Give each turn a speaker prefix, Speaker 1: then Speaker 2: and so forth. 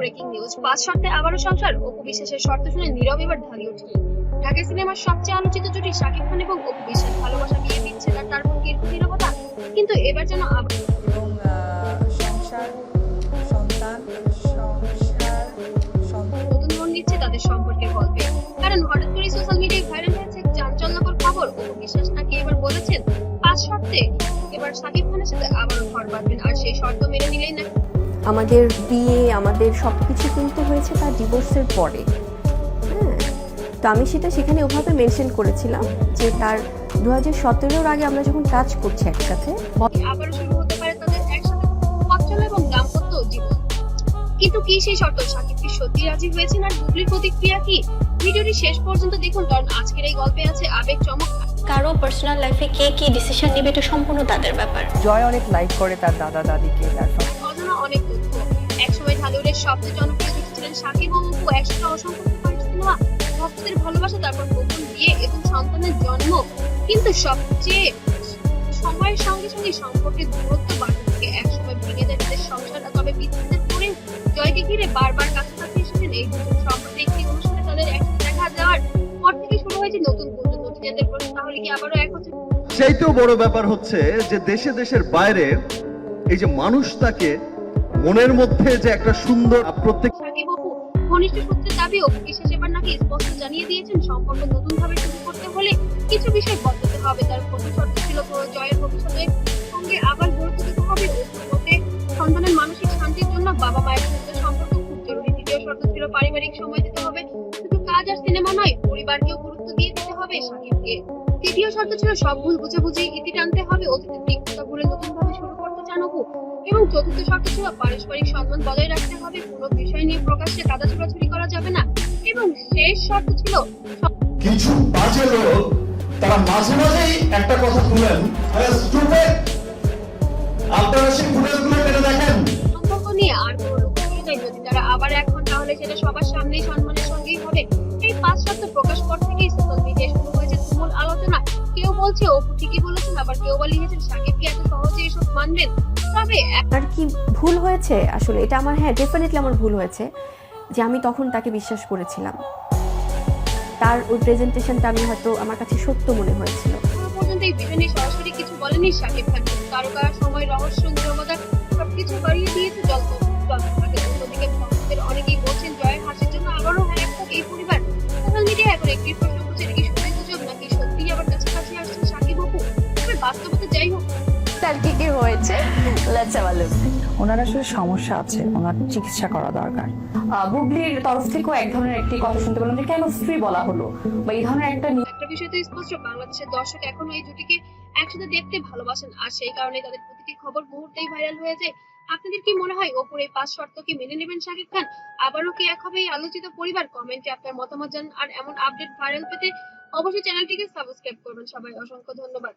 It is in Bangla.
Speaker 1: ব্রেকিং নিউজ, 5 শর্তে আবারও সংসার। অপু বিশ্বাসের শর্ত শুনে নীরব এবার ঢালি উঠলেন। ঢাকা সিনেমার সবচেয়ে আলোচিত জুটি শাকিব খান এবং অপু বিশ্বাস, ভালোবাসা, বিয়ে, বিচ্ছেদ আর তারপর দীর্ঘ নীরবতা। কিন্তু এবার যেন
Speaker 2: এবং সংসার, সন্তান,
Speaker 1: নতুন মন নিচ্ছে তাদের সম্পর্কের গল্পে। কারণ হঠাৎ করে সোশ্যাল মিডিয়ায় ভাইরাল হয়েছে এক চাঞ্চল্যকর খবর। অপু বিশ্বাস নাকি এবার বলেছেন 5 শর্তে এবার শাকিব খানের সাথে আবারও ঘর বাঁধবেন, আর সেই শর্ত মেনে নিলেই নাকি
Speaker 3: আমাদের বিয়ে, আমাদের সবকিছু কিন্তু হয়েছে তার ডিভোর্সের পরে। হ্যাঁ, তো আমি সেখানে ওভাবে মেনশন করেছিলাম যে তার 2017-এর আগে আমরা যখন কাজ করছি একসাথে,
Speaker 1: আবারও শুরু হতে পারে তাদের একসাথে পথ চলা এবং দাম্পত্য জীবন। কিন্তু কি সেই শর্ত? শাকিব কি সত্যি রাজি হয়েছেন, আর বুবলির প্রতিক্রিয়া কি? ভিডিওটি শেষ পর্যন্ত দেখুন, কারণ আজকের এই গল্পে আছে আবেগ, চমক।
Speaker 4: কারো পার্সোনাল লাইফে কে কি ডিসিশন নেবে এটা সম্পূর্ণ তাদের ব্যাপার।
Speaker 2: জয় অনেক লাইক করে তার দাদা দাদিকে, তারপর
Speaker 1: অজানা অনেক তথ্য। একসময় ঢালিউডের সবচেয়ে জনপ্রিয় জুটি ছিলেন শাকিব ও অপু। একসাথে অসংখ্য সুপারহিট সিনেমা, ভক্তদের ভালোবাসা, তারপর গোপন বিয়ে এবং সন্তানের জন্ম। কিন্তু সবচেয়ে সময়ের সঙ্গে সঙ্গে সম্পর্কের দূরত্ব বাড়তে থাকে। একসময় ভেঙে যায় তাদের সংসার, তবে বিচ্ছেদের পরে জয়কে ঘিরে বারবার কাছাকাছি এসেছেন এই দুজন। সম্প্রতি একটি অনুষ্ঠানে তাদের একসাথে দেখা যাওয়ার পর থেকে শুরু হয়েছে নতুন গুঞ্জন। নটিজেনদের প্রশ্ন, তাহলে কি আবারও এক হচ্ছে?
Speaker 5: সেইটাও বড় ব্যাপার হচ্ছে যে দেশে দেশের বাইরে এই যে মানুষ তাকে মনের মধ্যে যে একটা সুন্দর প্রত্যেক
Speaker 1: শাকিব অপু ঘনিষ্ঠ সূত্রের দাবি, অপু বিশ্বাস এবার নাকি স্পষ্ট জানিয়ে দিয়েছেন সম্পর্ক নতুন ভাবে শুরু করতে হলে কিছু বিষয় বদলাতে হবে। তার প্রথম শর্ত ছিল জয়ের ভবিষ্যতের সঙ্গে আবার গুরুত্ব দিতে হবে। অপুর মতে সন্তানের মানসিক শান্তির জন্য বাবা মায়ের সাথে সম্পর্ক খুব জরুরি। দ্বিতীয় শর্ত ছিল পারিবারিক সময় দিতে হবে, শুধু কাজ আর সিনেমা নয়, পরিবারকেও গুরুত্ব দিয়ে দিতে হবে শাকিবকে। তৃতীয় শর্ত ছিল সব ভুল বুঝাবুঝি ইতি টানতে হবে, অতীতের তিক্ততা ভুলে নতুন ভাবে শুরু করতে চান অপু। এবং চতুর্থ শর্ত ছিল পারস্পরিক সম্মান বজায় রাখতে হবে, কোনো বিষয় নিয়ে প্রকাশ্যে কাদা ছোড়াছুড়ি করা যাবে না। এবং শেষ শর্ত ছিল
Speaker 6: কিছু বাজে লোক তারা মাঝে মাঝেই একটা কথা তুলেন, আপনারা সেই ফুটেজগুলো কেটে দেখেন।
Speaker 1: সম্পর্ক নিয়ে আর কোনো লুকোচুরি নেই। যদি তারা আবার এখন, তাহলে সেটা সবার সামনেই সম্মানের সঙ্গেই হবে। এই 5 শর্ত প্রকাশ পর থেকেই সোশ্যাল মিডিয়ায় শুরু হয়েছে তুমুল আলোচনা। কেউ বলছে অপু ঠিকই বলেছেন, আবার কেউ বা লিখেছেন শাকিব কি এত সহজে এসব মানবেন। তবে
Speaker 3: আর কি ভুল হয়েছে আসলে এটা আমার, হ্যাঁ ডেফিনেটলি আমার ভুল হয়েছে যে আমি তখন তাকে বিশ্বাস করেছিলাম। তার ওই প্রেজেন্টেশনটা আমি হয়তো আমার কাছে সত্য মনে হয়েছিল।
Speaker 1: এখনো পর্যন্ত এই বিষয় নিয়ে সরাসরি কিছু বলেনি শাকিব খান। তারকা সময়, রহস্য, নীরবতা সবকিছু বাড়িয়ে দিয়েছে জল্পনাকে। অন্যদিকে ভক্তদের অনেকেই বলছেন জয়ের হাসির জন্য আবারও এক হোক এই পরিবার। সোশ্যাল মিডিয়ায় এখন একটি প্রশ্ন উঠছে, এটা কি শুধুই গুজব, নাকি সত্যিই আবার কাছাকাছি আসছে শাকিব অপু? তবে বাস্তবতা যাই হোক,
Speaker 4: তার কি কি হয়েছে লেটস হ্যাভ আ লুক।
Speaker 2: ওনার আসলে সমস্যা আছে, ওনার চিকিৎসা করা দরকার।
Speaker 7: বুবলির তরফ থেকেও এক ধরনের একটি কথা শুনতে পেলাম যে কেন স্ত্রী বলা হলো, বা এই ধরনের একটা
Speaker 1: একটা বিষয় তো স্পষ্ট, বাংলাদেশের দর্শক এখনো এই জুটিকে একসাথে দেখতে ভালোবাসেন, আর সেই কারণে তাদের প্রতিটি খবর মুহূর্তেই ভাইরাল হয়ে যায়। আপনাদের কি মনে হয় অপুর এই 5 শর্ত কি মেনে নেবেন শাকিব খান? আবারও কি এক হবে এই আলোচিত পরিবার? কমেন্টে আপনার মতামত জানান। আর এমন আপডেট ভাইরাল পেতে অবশ্যই চ্যানেলটিকে সাবস্ক্রাইব করবেন। সবাই অসংখ্য ধন্যবাদ।